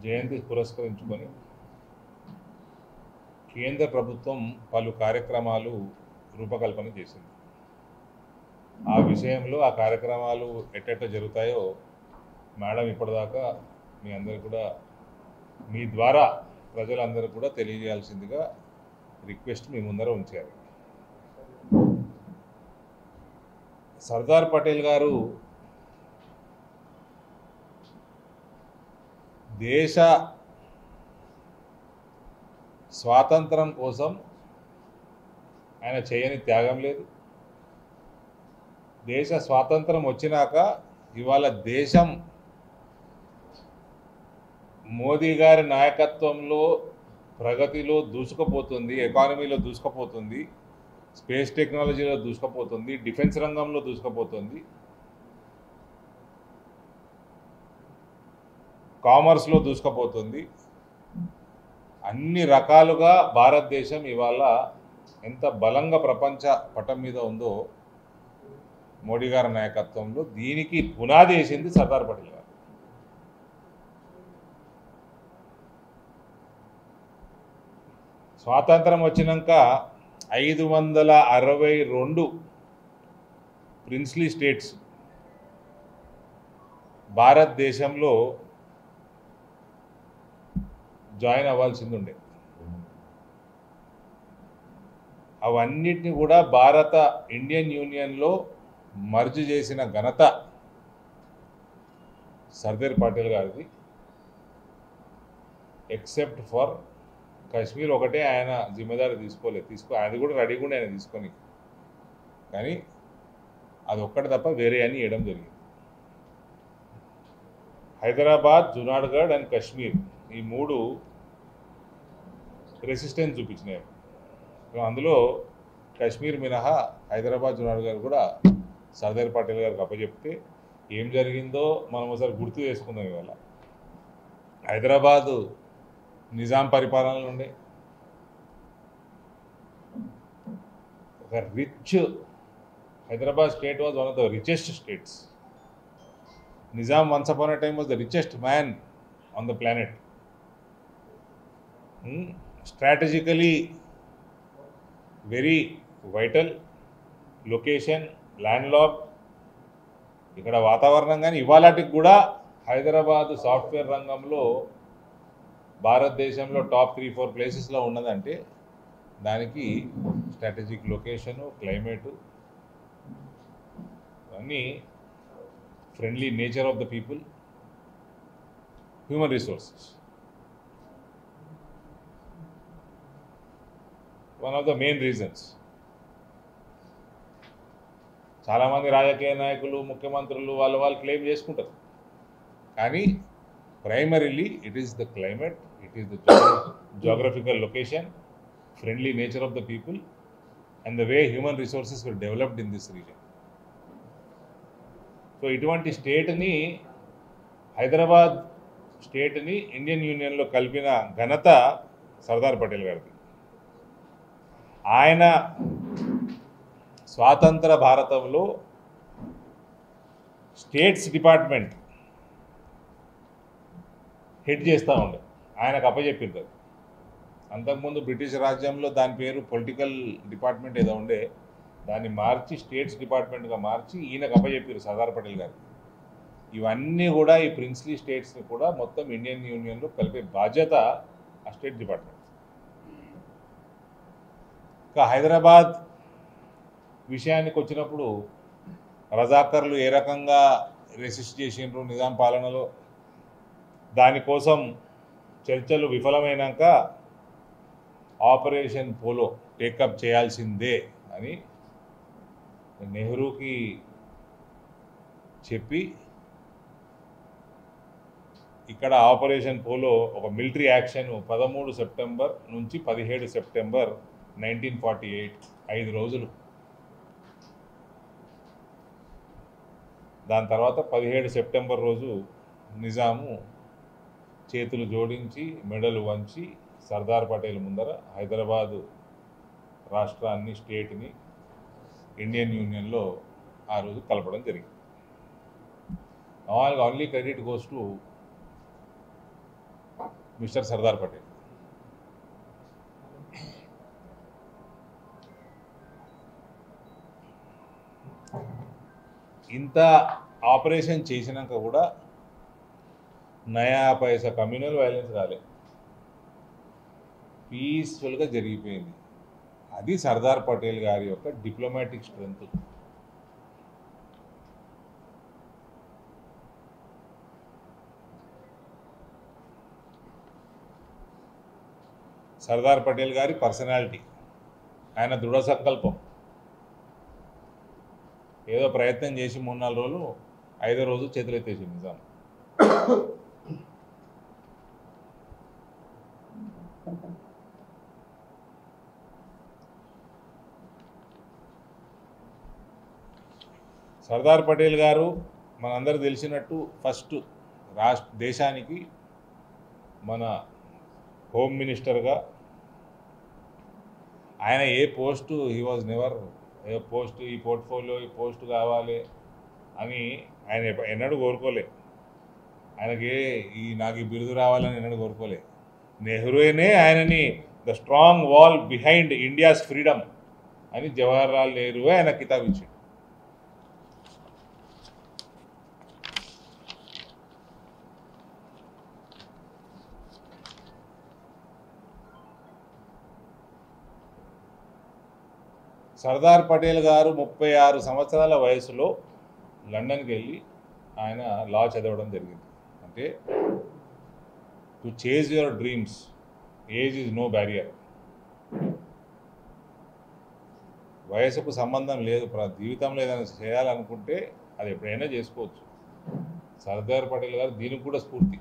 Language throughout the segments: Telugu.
జయంతి పురస్కరించుకొని కేంద్ర ప్రభుత్వం పలు కార్యక్రమాలు రూపకల్పన చేసింది. ఆ విషయంలో ఆ కార్యక్రమాలు ఎట్ట జరుగుతాయో మేడం ఇప్పటిదాకా మీ అందరు కూడా మీ ద్వారా ప్రజలందరూ కూడా తెలియజేయాల్సిందిగా రిక్వెస్ట్ మీ ముందర ఉంచారు. సర్దార్ పటేల్ గారు దేశ స్వాతంత్రం కోసం ఆయన చేయని త్యాగం లేదు. దేశ స్వాతంత్రం వచ్చినాక ఇవాళ దేశం మోదీ గారి నాయకత్వంలో ప్రగతిలో దూసుకుపోతుంది, ఎకానమీలో దూసుకుపోతుంది, స్పేస్ టెక్నాలజీలో దూసుకుపోతుంది, డిఫెన్స్ రంగంలో దూసుకుపోతుంది, కామర్స్లో దూసుకుపోతుంది. అన్ని రకాలుగా భారతదేశం ఇవాళ ఎంత బలంగా ప్రపంచ పటం మీద ఉందో మోడీ గారి నాయకత్వంలో దీనికి పునాది వేసింది సర్దార్ పటేల్ గారు. స్వాతంత్రం వచ్చినాక 562 ప్రిన్స్లీ స్టేట్స్ భారతదేశంలో జాయిన్ అవ్వాల్సింది ఉండే. అవన్నిటిని కూడా ఇండియన్ యూనియన్లో మర్జ్ చేసిన ఘనత సర్దార్ పటేల్ గారిది. ఎక్సెప్ట్ ఫర్ కాశ్మీర్ ఒకటే ఆయన జిమ్మేదారి అది కూడా రెడీగా ఉండే ఆయన తీసుకొని, కానీ అది ఒక్కటి తప్ప వేరే అని ఇవ్వడం జరిగింది. హైదరాబాద్, జునాగఢ్ అండ్ కాశ్మీర్ ఈ మూడు రెసిస్టెన్స్ చూపించినాయి. అందులో కాశ్మీర్ మినహా హైదరాబాద్, జునాగఢ్ కూడా సర్దార్ పటేల్ గారికి అప్పచెప్తే ఏం జరిగిందో మనం ఒకసారి గుర్తు చేసుకుందాం. ఇవాళ హైదరాబాద్ నిజాం పరిపాలనలో ఉండే ఒక Hyderabad state was one of the richest states. Nizam once upon a time was the richest man on the planet. Strategically very vital location, landlocked. ఇక్కడ వాతావరణం కానీ ఇవాళటికి కూడా హైదరాబాద్ సాఫ్ట్వేర్ రంగంలో భారతదేశంలో టాప్ 3-4 ప్లేసెస్లో ఉన్నదంటే దానికి స్ట్రాటజిక్ లొకేషను, క్లైమేటు, అన్నీ friendly nature of the people, human resources. One of the main reasons. చాలా మంది రాజకీయ నాయకులు, ముఖ్యమంత్రులు వాళ్ళు క్లెయిమ్ చేసుకుంటారు, కానీ primarily it is the climate, it is the geographical location, friendly nature of the people and the way human resources were developed in this region. So ఇటువంటి స్టేట్ని, హైదరాబాద్ స్టేట్ని ఇండియన్ యూనియన్లో కలిపిన ఘనత సర్దార్ పటేల్ గారికి. ఆయన స్వాతంత్ర భారతంలో స్టేట్స్ డిపార్ట్మెంట్ హెడ్ చేస్తూ ఉండే, ఆయనకు అప్పచెప్పింది. అంతకుముందు బ్రిటిష్ రాజ్యంలో దాని పేరు పొలిటికల్ డిపార్ట్మెంట్ ఏదో ఉండే, దాన్ని మార్చి స్టేట్స్ డిపార్ట్మెంట్గా మార్చి ఈయనకు అప్పచెప్పారు సర్దార్ పటేల్ గారు. ఇవన్నీ కూడా ఈ ప్రిన్స్లీ స్టేట్స్ని కూడా మొత్తం ఇండియన్ యూనియన్లో కలిపే బాధ్యత ఆ స్టేట్ డిపార్ట్మెంట్. ఇంకా హైదరాబాద్ విషయానికి వచ్చినప్పుడు రజాకర్లు ఏ రకంగా రెసిస్ట్ చేసిండ్రు నిజాం పాలనలో, దానికోసం చర్చలు విఫలమైనాక ఆపరేషన్ పోలో టేకప్ చేయాల్సిందే అని నెహ్రూకి చెప్పి ఇక్కడ ఆపరేషన్ పోలో ఒక మిలిటరీ యాక్షన్ 13 సెప్టెంబర్ నుంచి 17 సెప్టెంబర్ 1948 5 రోజులు. దాని తర్వాత 17 సెప్టెంబర్ రోజు నిజాము చేతులు జోడించి మెడలు వంచి సర్దార్ పటేల్ ముందర హైదరాబాదు రాష్ట్రాన్ని, స్టేట్ని ఇండియన్ యూనియన్లో ఆ రోజు కలపడం జరిగింది. Only credit goes to mister Sardar Patel. ఇంత ఆపరేషన్ చేసినాక కూడా నయా పైసా కమ్యూనల్ వైలెన్స్ రాలేదు, పీస్ఫుల్గా జరిగిపోయింది. అది సర్దార్ పటేల్ గారి యొక్క డిప్లొమాటిక్ స్ట్రెంగ్త్. సర్దార్ పటేల్ గారి పర్సనాలిటీ, ఆయన దృఢ సంకల్పం. ఏదో ప్రయత్నం చేసి 3-4 రోజులు, 5వ రోజు చేతులెత్తేసి నిజాం. సర్దార్ పటేల్ గారు మనందరూ తెలిసినట్టు ఫస్ట్ దేశానికి మన హోమ్ మినిస్టర్గా, ఆయన ఏ post he was never a post, ఈ పోర్ట్ఫోలియో ఈ పోస్ట్ కావాలి అని ఆయన ఎన్నడూ కోరుకోలే. ఆయనకి నాకు ఈ బిరుదు రావాలని ఎన్నడూ కోరుకోలే. నెహ్రూనే ఆయనని the strong wall behind India's freedom అని జవహర్లాల్ నెహ్రూ ఆయన కితాబ్ ఇచ్చాడు. సర్దార్ పటేల్ గారు 36 సంవత్సరాల వయసులో లండన్కి వెళ్ళి ఆయన లా చదవడం జరిగింది. అంటే to chase your dreams age is no barrier. వయసుకు సంబంధం లేదు. జీవితంలో ఏదైనా చేయాలనుకుంటే అది ఎప్పుడైనా చేసుకోవచ్చు. సర్దార్ పటేల్ గారు దీనికి కూడా స్ఫూర్తి.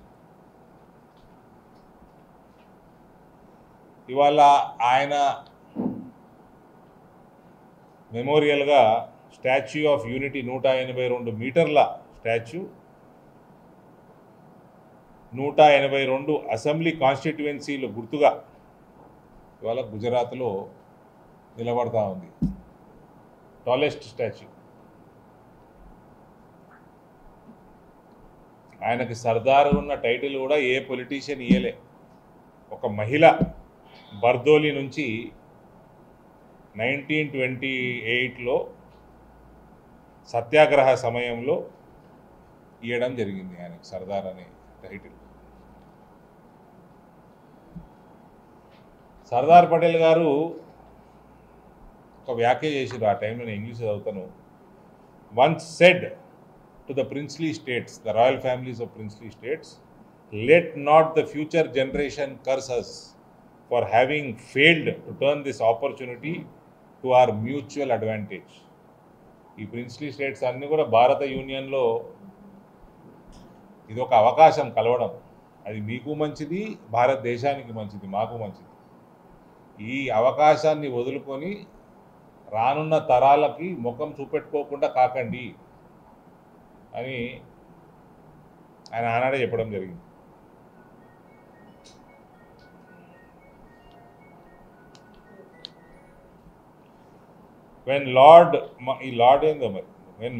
ఇవాళ ఆయన మెమోరియల్గా స్టాచ్యూ ఆఫ్ యూనిటీ 182 మీటర్ల స్టాచ్యూ, 182 అసెంబ్లీ కాన్స్టిట్యుయెన్సీలు గుర్తుగా ఇవాళ గుజరాత్లో నిలబడతా ఉంది. Tallest statue. ఆయనకి సర్దార్ ఉన్న టైటిల్ కూడా ఏ పొలిటీషియన్ ఇయ్యలే. ఒక మహిళ బర్దోలి నుంచి 1928లో సత్యాగ్రహ సమయంలో ఇవ్వడం జరిగింది ఆయనకు సర్దార్ అనే టైటిల్. సర్దార్ పటేల్ గారు ఒక వ్యాఖ్య చేసిరు, ఆ టైంలో నేను ఇంగ్లీష్ చదువుతాను. Once said to the princely states, the royal families of princely states, let not the future generation curse us for having failed to turn this opportunity to our mutual advantage. ఈ ప్రిన్స్లీ స్టేట్స్ అన్నీ కూడా భారత యూనియన్లో ఇది ఒక అవకాశం కలవడం. అది మీకు మంచిది, భారతదేశానికి మంచిది, మాకు మంచిది. ఈ అవకాశాన్ని వదులుకొని రానున్న తరాలకి ముఖం చూపెట్టుకోకుండా కాకండి అని ఆయన ఆనాడే చెప్పడం జరిగింది. When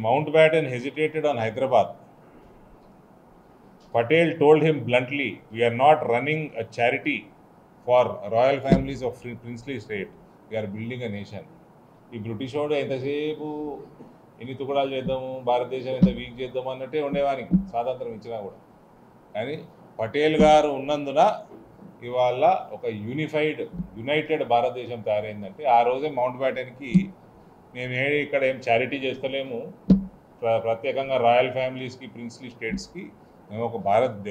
Mountbatten hesitated on Hyderabad, Patel told him bluntly, "We are not running a charity for royal families of princely state. We are building a nation." ఈ బ్రిటిష్ వాడు ఎంతసేపు ఎన్ని తుకడాలు చేద్దాము, భారతదేశం ఎంత వీక్ చేద్దాము అన్నట్టే ఉండేవానికి స్వాతంత్రం ఇచ్చినా కూడా. కానీ పటేల్ గారు ఉన్నందున ఇవాళ ఒక యునైటెడ్ భారతదేశం తయారైందంటే ఆ రోజే మౌంట్ బ్యాటన్కి మేము ఇక్కడ ఏం చారిటీ చేస్తలేము, ప్రత్యేకంగా రాయల్ ఫ్యామిలీస్కి ప్రిన్స్లీ స్టేట్స్కి మేము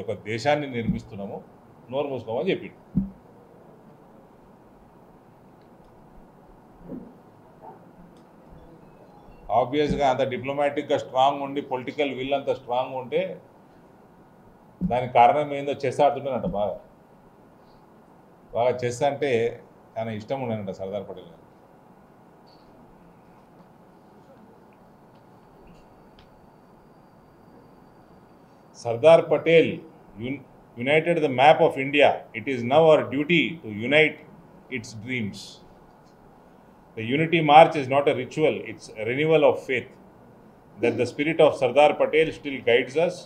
ఒక దేశాన్ని నిర్మిస్తున్నాము, నోరు మూసుకోమని చెప్పిండు. ఆబ్వియస్గా అంత డిప్లొమాటిక్గా స్ట్రాంగ్ ఉండి పొలిటికల్ విల్ అంత స్ట్రాంగ్ ఉంటే దానికి కారణం ఏందో చెస్ ఆడుతుంటానంట. బాగా చెస్ అంటే చాలా ఇష్టం ఉండనంట సర్దార్ పటేల్ గారు. Sardar Patel united the map of India. It is now our duty to unite its dreams. The unity march is not a ritual, it's a renewal of faith that the spirit of Sardar Patel still guides us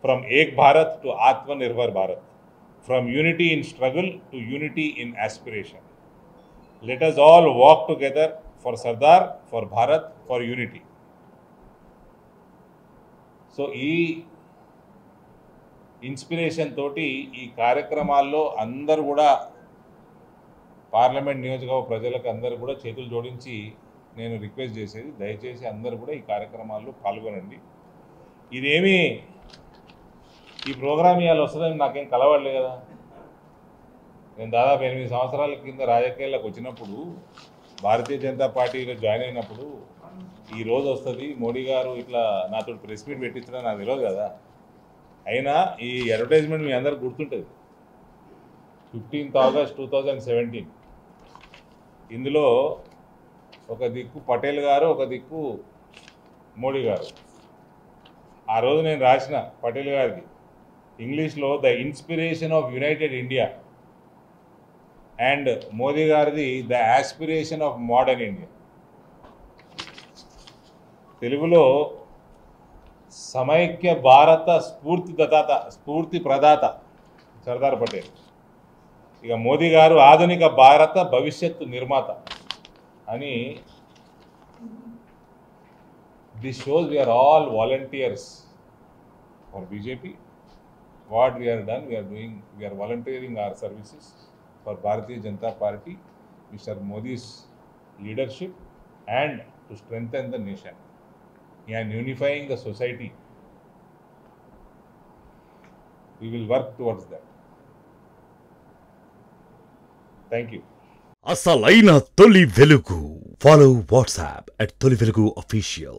from Ek Bharat to Atmanirbhar Bharat. from unity in struggle to unity in aspiration. Let us all walk together for Sardar, for Bharat, for unity. So ఈ ఇన్స్పిరేషన్ తోటి ఈ కార్యక్రమాల్లో అందరూ కూడా పార్లమెంట్ నియోజకవర్గ ప్రజలకు అందరూ కూడా చేతులు జోడించి నేను రిక్వెస్ట్ చేసేది, దయచేసి అందరూ కూడా ఈ కార్యక్రమాల్లో పాల్గొనండి. ఇదేమీ ఈ ప్రోగ్రామ్ ఇవాళ వస్తుందని నాకేం కలవడలే కదా. నేను దాదాపు 8 సంవత్సరాల కింద రాజకీయాల్లోకి వచ్చినప్పుడు, భారతీయ జనతా పార్టీలో జాయిన్ అయినప్పుడు ఈ రోజు వస్తుంది మోడీ గారు ఇట్లా నాతో ప్రెస్ మీట్ పెట్టించడం నాకు తెలియదు కదా. అయినా ఈ అడ్వర్టైజ్మెంట్ మీ అందరికి గుర్తుంటుంది. 15th August 2017 ఇందులో ఒక దిక్కు పటేల్ గారు, ఒక దిక్కు మోడీ గారు. ఆ రోజు నేను రాసిన పటేల్ గారికి ఇంగ్లీష్లో the inspiration of united India and Modi గారిది the aspiration of modern India. తెలుగులో సమైక్య భారత స్ఫూర్తి ప్రదాత సర్దార్ పటేల్, ఇక మోదీ గారు ఆధునిక భారత భవిష్యత్తు నిర్మాత అని. This shows we're all volunteers for BJP. What we're done, we're volunteering our services for Bharatiya Janata Party, mister Modi's leadership and to strengthen the nation and unifying the society. We will work towards that. Thank you. అసలైన తొలి వెలుగు. Follow WhatsApp @తొలి వెలుగు official.